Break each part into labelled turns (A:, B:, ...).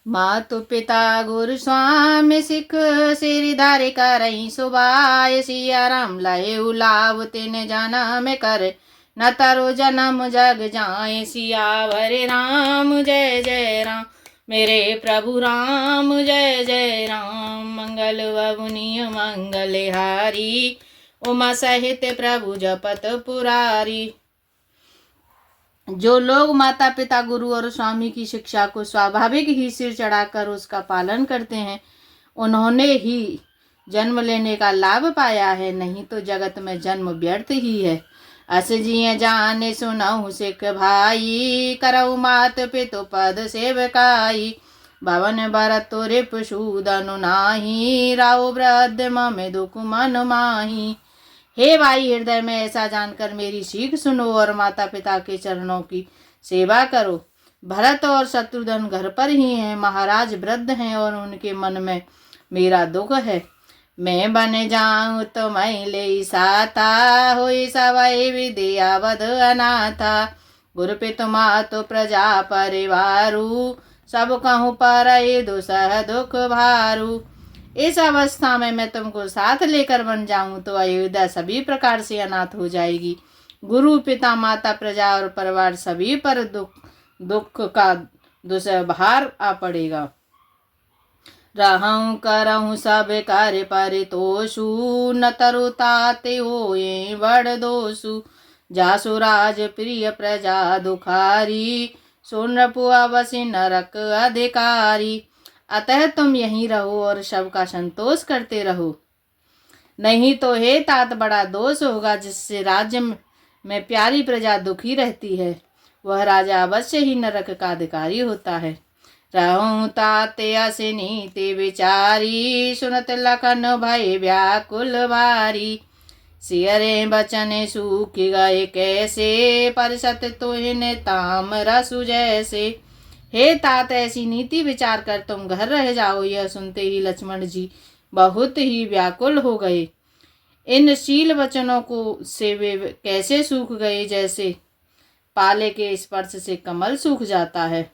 A: मातु पिता गुरु स्वामी सिख सिरधारे करई सुबाय। सिया राम लहे उलाव तिन जनम कर न तरु जन्म जग जाए। सियावर राम जय जय राम मेरे प्रभु राम जय जय राम। मंगल ववुनि मंगल हारी उमा सहित प्रभु जपत पुरारी। जो लोग माता पिता गुरु और स्वामी की शिक्षा को स्वाभाविक ही सिर चढ़ाकर उसका पालन करते हैं, उन्होंने ही जन्म लेने का लाभ पाया है, नहीं तो जगत में जन्म व्यर्थ ही है। अस जिय जाने सुनहु सिख भाई करऊ मात पितु पद सेवकाई। भवन भरत रिप सूदनु नाही राव वृद्ध मम दुख मन माही। हे भाई, हृदय में ऐसा जानकर मेरी सीख सुनो और माता पिता के चरणों की सेवा करो। भरत और शत्रुघ्न घर पर ही हैं, महाराज वृद्ध हैं और उनके मन में मेरा दुख है। मैं बन जाऊं तो मैं ले साता होई सवै विद्यावद अनाथा। गुरु पितु मातु प्रजा परिवारु सब कहूँ पर दुसह दुख भारू। इस अवस्था में मैं तुमको साथ लेकर बन जाऊं तो अयोध्या सभी प्रकार से अनाथ हो जाएगी। गुरु पिता माता प्रजा और परिवार सभी पर दुख का दुसह भार आ पड़ेगा। रहूं करहूं सब कार्य परितोषु न तरु ताते होए बड़ दोषु। जासु राज प्रिय प्रजा दुखारी सुन पुआ बसी नरक अधिकारी। अतः तुम यहीं रहो और सबका संतोष करते रहो, नहीं तो हे तात बड़ा दोष होगा जिससे राज्य में प्यारी प्रजा दुखी रहती है। वह राजा अवश्य ही नरक का अधिकारी होता है। रहूं ताते असे नीति विचारी सुनत लखन भय व्याकुल भारी। सियरे बचने सूख गए कैसे परिसत तुहिन ताम रसु जैसे। हे तात, ऐसी नीति विचार कर तुम घर रह जाओ। यह सुनते ही लक्ष्मण जी बहुत ही व्याकुल हो गए। इन शील वचनों को से वे कैसे सूख गए जैसे पाले के स्पर्श से कमल सूख जाता है।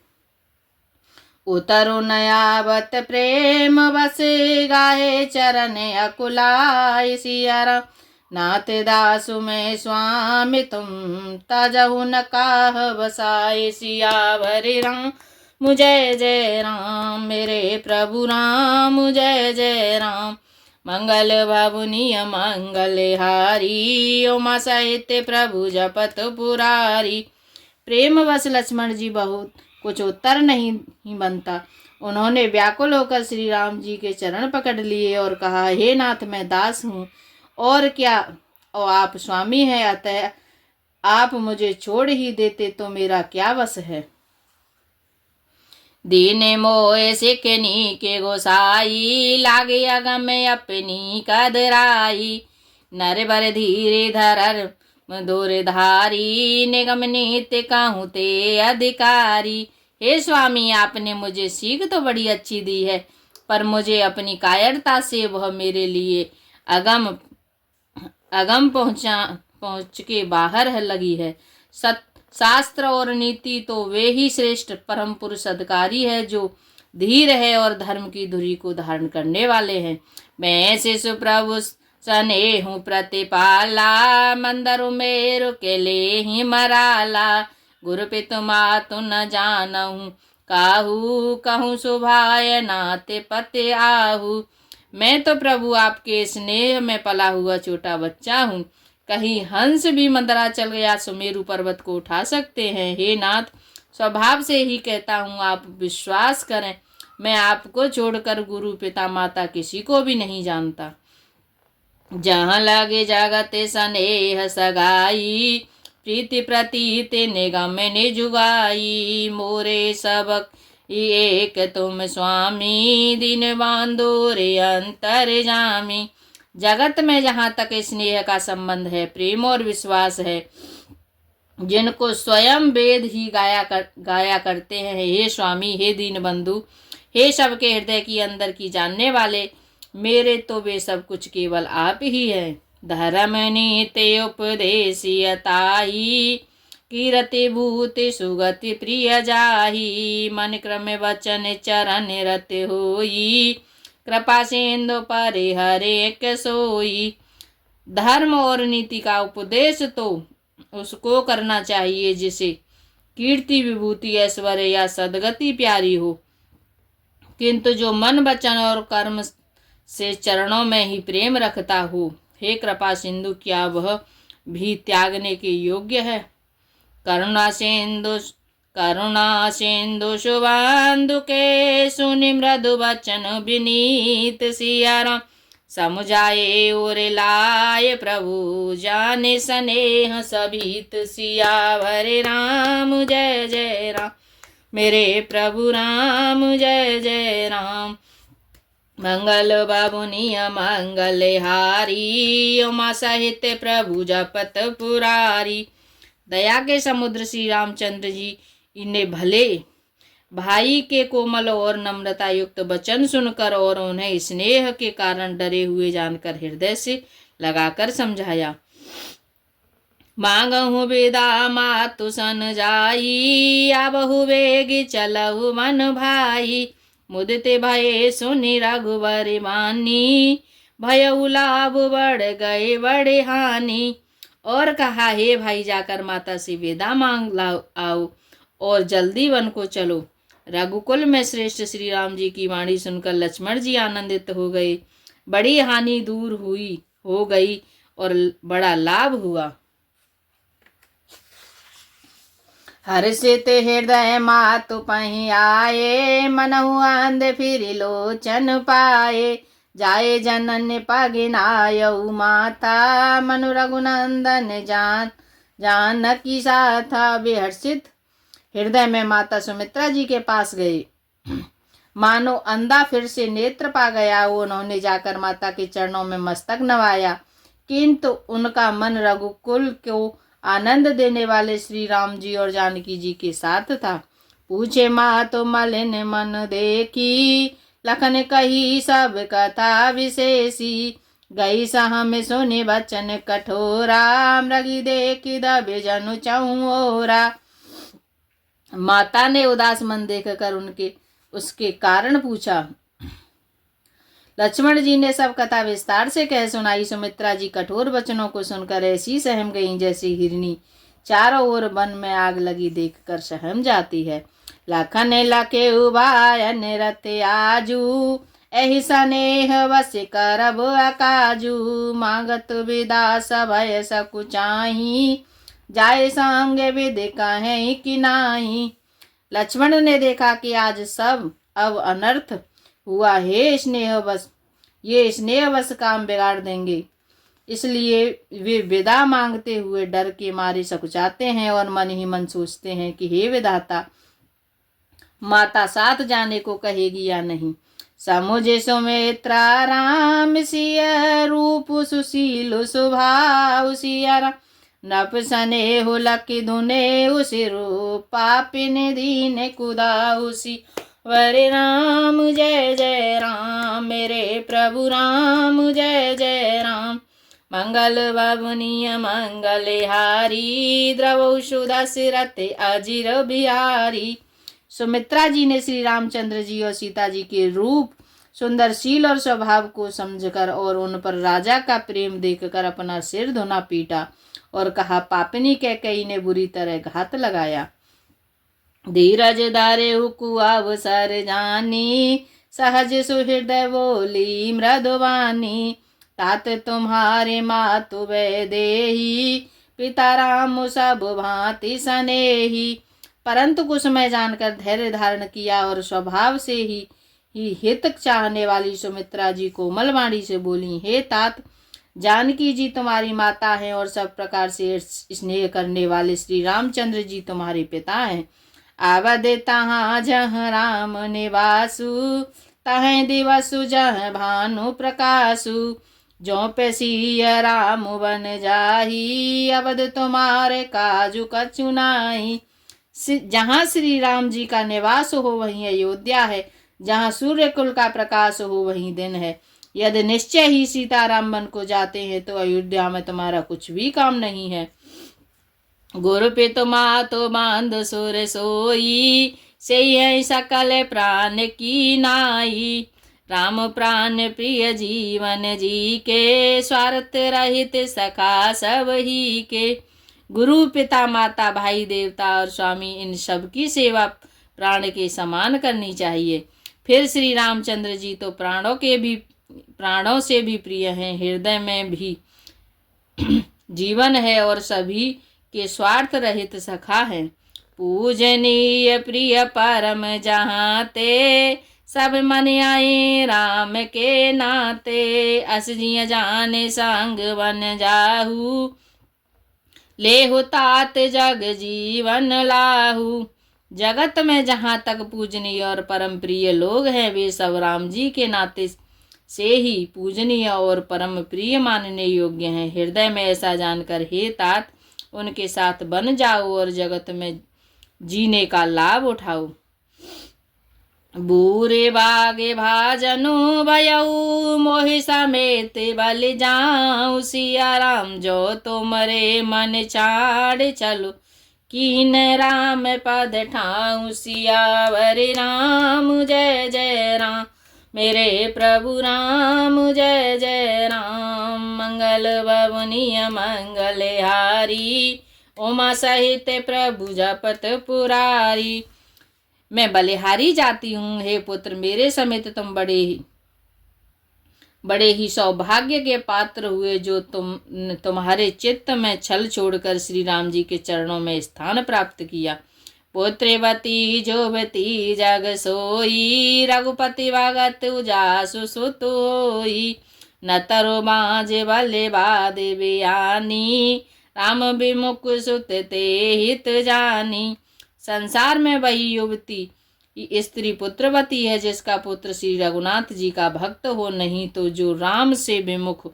A: उतरो नयावत प्रेम बसे गाहे चरण अकुलाय। सिया राम नाथ दासु में स्वामी तुम तजहु न काह बसाए। सियावर राम जय जय राम मेरे प्रभु राम जय जय राम। मंगल भवुनि मंगल हारी उमा सहित प्रभु जपत पुरारी। प्रेमवश लक्ष्मण जी बहुत कुछ उत्तर नहीं बनता। उन्होंने व्याकुल होकर श्री राम जी के चरण पकड़ लिए और कहा, हे नाथ, मैं दास हूँ और क्या, और आप स्वामी हैं, अतः आप मुझे छोड़ ही देते तो मेरा क्या वश है। दीन मोय सिकनी के गोसाई लागे अगम अपनी कदराई। नर बर धीरे धरर मधुर धारी निगम नित्य कहूँ ते अधिकारी। हे स्वामी, आपने मुझे सीख तो बड़ी अच्छी दी है, पर मुझे अपनी कायरता से वह मेरे लिए अगम पहुँच के बाहर लगी है। शास्त्र और नीति तो वे ही श्रेष्ठ परम पुरुष अधिकारी है जो धीर है और धर्म की धुरी को धारण करने वाले हैं। मैं शिशु प्रभु सने हूँ प्रतिपाला मंदरु मेरु के ले ही मराला। गुरु पितु मातु न जानहूँ काहू कहूँ सुभाय नाते पते आहू। मैं तो प्रभु आपके स्नेह में पला हुआ छोटा बच्चा हूँ। कहीं हंस भी मंदरा चल गया सुमेरु पर्वत को उठा सकते हैं। हे नाथ, स्वभाव से ही कहता हूँ, आप विश्वास करें, मैं आपको छोड़कर गुरु पिता माता किसी को भी नहीं जानता। जहाँ लगे जगत स्नेह सगाई प्रीति प्रतीति निगम निजुगाई। मोरे सबक एक तुम स्वामी दिन बांधो रे अंतर जामी। जगत में जहाँ तक स्नेह का संबंध है, प्रेम और विश्वास है, जिनको स्वयं वेद ही गाया करते हैं, हे स्वामी, हे दीन बंधु, हे सबके हृदय की अंदर की जानने वाले, मेरे तो वे सब कुछ केवल आप ही हैं। धर्म नीति उपदेशियताई कीरति भूति सुगति प्रिय जाहि, मन क्रम वचन चरण रति होई, कृपा सिंधु परिहरे के सोई। धर्म और नीति का उपदेश तो उसको करना चाहिए जिसे कीर्ति विभूति ऐश्वर्य या सदगति प्यारी हो, किंतु जो मन वचन और कर्म से चरणों में ही प्रेम रखता हो। हे कृपा सिंधु, क्या वह भी त्यागने के योग्य है? करुणा सिंधु शुभांधु के सुनि मृदु वचन विनीत, सिया राम समुझाए और लाए प्रभु जाने स्नेह सभीत। सियावर राम जय जय राम, मेरे प्रभु राम जय जय राम। मंगल बाबुनिया मंगल हारी, उमा सहित प्रभु जपत पुरारी। दया के समुद्र श्री रामचंद्र जी इन्हें भले भाई के कोमल और नम्रता युक्त वचन सुनकर और उन्हें स्नेह के कारण डरे हुए जानकर हृदय से लगाकर समझाया। मांगहु विदा मातु सन जाई, आबहु वेगी चलहु मन भाई। मुदिते भये सुनि रघुवर मानी, भयउ लाभ बढ़ गए बड़े हानि। और कहा, हे भाई जाकर माता से विदा मांग लाओ आओ और जल्दी वन को चलो। रघुकुल में श्रेष्ठ श्री राम जी की वाणी सुनकर लक्ष्मण जी आनंदित हो गए। बड़ी हानि दूर हो गई और बड़ा लाभ हुआ। हर्षित हृदय मातु पहि आए, मनहु अंध फिर लोचन पाए। जाए जनन पगिनायऊ माता, मनु रघुनंदन जानकी साथा। विहर्षित हृदय में माता सुमित्रा जी के पास गए, मानो अंधा फिर से नेत्र पा गया। उन्होंने जाकर माता के चरणों में मस्तक नवाया, किंतु उनका मन रघुकुल को आनंद देने वाले श्री राम जी और जानकी जी के साथ था। पूछे मातो मलिन मन देखी, लखन कही सब कथा विशेषी। गई सह में सुने बचन कठोरा, मृगी देखी दबे जनु चहुओरा। माता ने उदास मन देखकर उसके कारण पूछा। लक्ष्मण जी ने सब कथा विस्तार से कह सुनाई। सुमित्रा जी कठोर वचनों को सुनकर ऐसी सहम गईं जैसी हिरनी चारों ओर वन में आग लगी देखकर सहम जाती है। लखन लखे उबायन रथ आजू, एहि स्नेह वश करब अकाजू। मांगत विदा सभय सकुचाही, जाए संग विद कहें कि नाही। लक्ष्मण ने देखा कि आज सब अब अनर्थ हुआ। हे स्नेहवश, ये स्नेहवश काम बिगाड़ देंगे, इसलिए वे विदा मांगते हुए डर के मारे सकुचाते हैं और मन ही मन सोचते हैं कि हे विधाता, माता साथ जाने को कहेगी या नहीं। समुझे सुमित्रा राम सिय रूप, सुशील स्वभाव सिया राम। नप सने हो लकी धुने उसी रूप, पापिन दीन कुदा उसी। वरे राम जय जय राम, मेरे प्रभु राम जय जय राम। मंगल बाबुनिय मंगल हारी, द्रवौ सुदशरथ अजिर बिहारी। सुमित्रा जी ने श्री रामचंद्र जी और सीता जी के रूप, सुंदरशील और स्वभाव को समझकर और उन पर राजा का प्रेम देखकर अपना सिर धुना पीटा और कहा, पापिनी कैकेयी ने बुरी तरह घात लगाया। धीरज धारे हुकुआ अवसर जानी, सहज सुहृदय बोली मृदुवानी। तात तुम्हारे मातु वैदेही, पिता राम सब भांति सनेही। परंतु कुछ समय जानकर धैर्य धारण किया और स्वभाव से ही हित चाहने वाली सुमित्रा जी कोमल वाणी से बोली, हे तात, जानकी जी तुम्हारी माता हैं और सब प्रकार से स्नेह करने वाले श्री रामचंद्र जी तुम्हारे पिता हैं। आवद तहाँ जह राम निवासु, तहें दिवसु जह भानु प्रकाशु। जो पे सिय राम बन जाही, अवध तुम्हारे काजु कछु नाही। जहाँ श्री राम जी का निवास हो वहीं अयोध्या है, जहाँ सूर्य कुल का प्रकाश हो वहीं दिन है। यदि निश्चय ही सीताराम वन को जाते हैं तो अयोध्या में तुम्हारा कुछ भी काम नहीं है। गुरु पितु मातु बांध सुर सोई, से है सकल प्राण की नाई। राम प्राण प्रिय जीवन जी के, स्वार्थ रहित सखा सब ही के। गुरु पिता माता भाई देवता और स्वामी, इन सब की सेवा प्राण के समान करनी चाहिए। फिर श्री रामचंद्र जी तो प्राणों से भी प्रिय हैं, हृदय में भी जीवन है और सभी के स्वार्थ रहित सखा है। पूजनीय प्रिय परम जहाँ ते, सब मन आए राम के नाते। अस जिय जाने संग बन जाहू, लेहु तात जग जीवन लाहू। जगत में जहाँ तक पूजनीय और परम प्रिय लोग हैं, वे सब राम जी के नाते से ही पूजनीय और परम प्रिय मानने योग्य हैं। हृदय में ऐसा जानकर हे तात, उनके साथ बन जाओ और जगत में जीने का लाभ उठाओ। बूरे बागे भाजनु भयऊ, मोहि समेत बल जाऊं। सिया राम जो तुमरे मन छाड़ चलो, कीन राम पद ठाऊं। सियावर राम जय जय राम, मेरे प्रभु राम जय जय राम। मंगल भवनीय मंगल हारी, उमा सहित प्रभु जपत पुरारी। मैं बलिहारी जाती हूँ, हे पुत्र मेरे समेत तुम बड़े ही सौभाग्य के पात्र हुए, जो तुम्हारे चित्त में छल छोड़कर श्री राम जी के चरणों में स्थान प्राप्त किया। पुत्रवती जोबती जग सोई, रघुपति भगत उजासु सुत होई। न तरो बाज बल्ले बाद बियानी, राम विमुख सुत ते हित जानी। संसार में वही युवती स्त्री पुत्रवती है, जिसका पुत्र श्री रघुनाथ जी का भक्त हो। नहीं तो जो राम से विमुख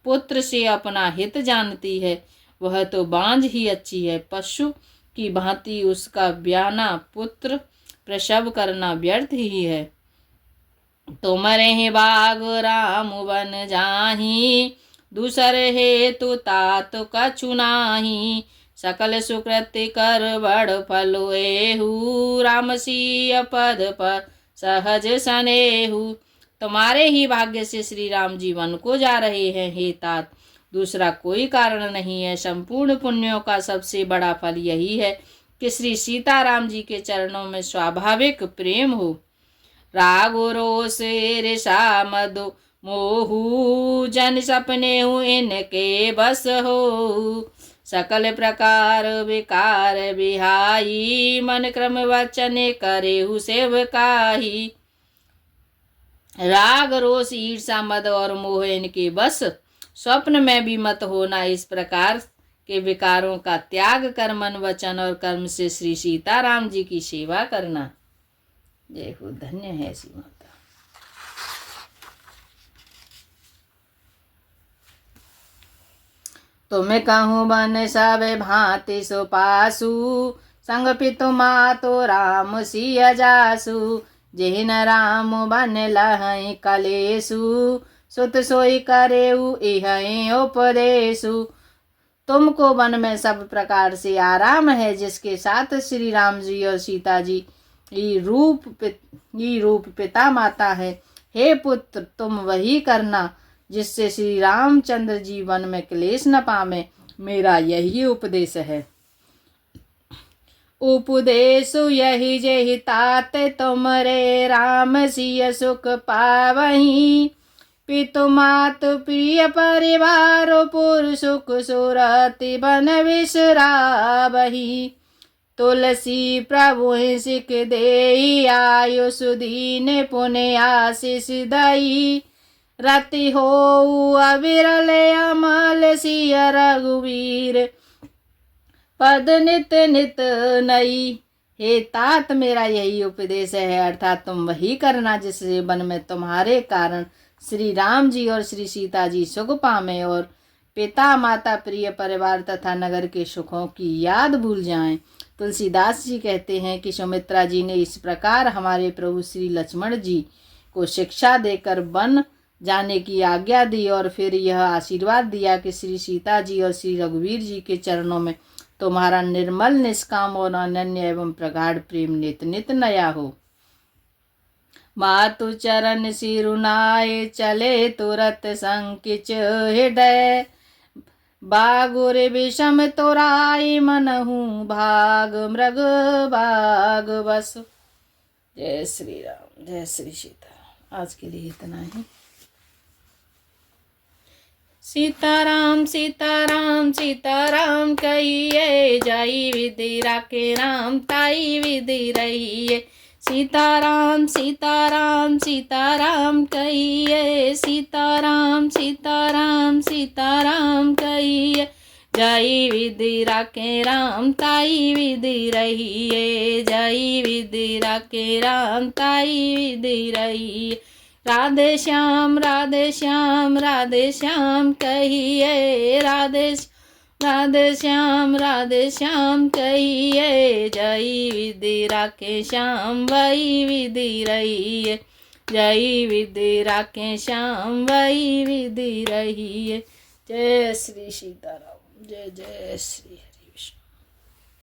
A: पुत्र से अपना हित जानती है, वह तो बांझ ही अच्छी है। पशु की भांति उसका ब्याना पुत्र प्रसव करना व्यर्थ ही है। तुमरे बाग राम बन जाही, दूसर हेतु तात कछु नाही। सकल सुकृति कर बड़ फल एहू, राम सिय पद पर सहज सनेहू। तुम्हारे ही भाग्य से श्री राम जी वन को जा रहे हैं हे तात, दूसरा कोई कारण नहीं है। संपूर्ण पुण्यों का सबसे बड़ा फल यही है कि श्री सीताराम जी के चरणों में स्वाभाविक प्रेम हो। रागो रोष ईर्षा मद मोहू, जन सपने हूँ इनके बस हो। सकल प्रकार विकार बिहाई, मन क्रम वचन करेहु सेवकाही। राग रोष ईर्षा मद और मोह इनके बस स्वप्न में भी मत होना। इस प्रकार के विकारों का त्याग कर मन वचन और कर्म से श्री सीताराम जी की सेवा करना। जय हो, धन्य है ऐसी माता। तुम कहूँ बन सब भांति सुपासु, संग पितु मातु राम सिय जासु। जिन राम बन लहै कलेसु, सुत सोई करेऊ इहै उपदेसु। तुमको वन में सब प्रकार से आराम है, जिसके साथ श्री राम जी और सीता जी रूप पिता माता है। हे पुत्र, तुम वही करना जिससे श्री रामचंद्र जी वन में क्लेश न पावे। मेरा यही उपदेश है। उपदेशु यही जेहि तात, तुमरे राम सिय सुख पावही। पितु मातु प्रिय परिवार, पुर सुख सुरति बन विसरावही। तुलसी प्रभु सिख देई, आयुष दीन पुण्य आशीष दई। रति हो अविरल अमल सिय रघुवीर, पद नित नित नई। हे तात, मेरा यही उपदेश है, अर्थात तुम वही करना जिससे वन में तुम्हारे कारण श्री राम जी और श्री सीता जी सुख पावे और पिता माता प्रिय परिवार तथा नगर के सुखों की याद भूल जाएं। तुलसीदास जी कहते हैं कि सुमित्रा जी ने इस प्रकार हमारे प्रभु श्री लक्ष्मण जी को शिक्षा देकर वन जाने की आज्ञा दी और फिर यह आशीर्वाद दिया कि श्री सीता जी और श्री रघुवीर जी के चरणों में तुम्हारा निर्मल निष्काम और अनन्य एवं प्रगाढ़ प्रेम नित नित नया हो। मातु चरण सिरुनाए चले तुरत संकिच हृदय, बागुर विषम तोराई मनहु भाग मृग बाग बस। जय श्री राम, जय श्री सीताराम। आज के लिए इतना ही। सीताराम सीताराम सीताराम कहिए, जाई विधि राखे राम ताई विधि रहिए। सीताराम सीताराम सीताराम कहिए, सीताराम सीताराम सीताराम कहिए, जाई विधि राखे राम ताई विधि रहिए। जाई विधि राखे राम ताई विधि रहिए। राधे श्याम राधे श्याम राधे श्याम कहिए, राधे श्याम कहिए, जय विधि राखे श्याम वही विधि रहिए। जय विधि राखे श्याम वही विधि रहिए। जय श्री सीताराम, जय जय श्री।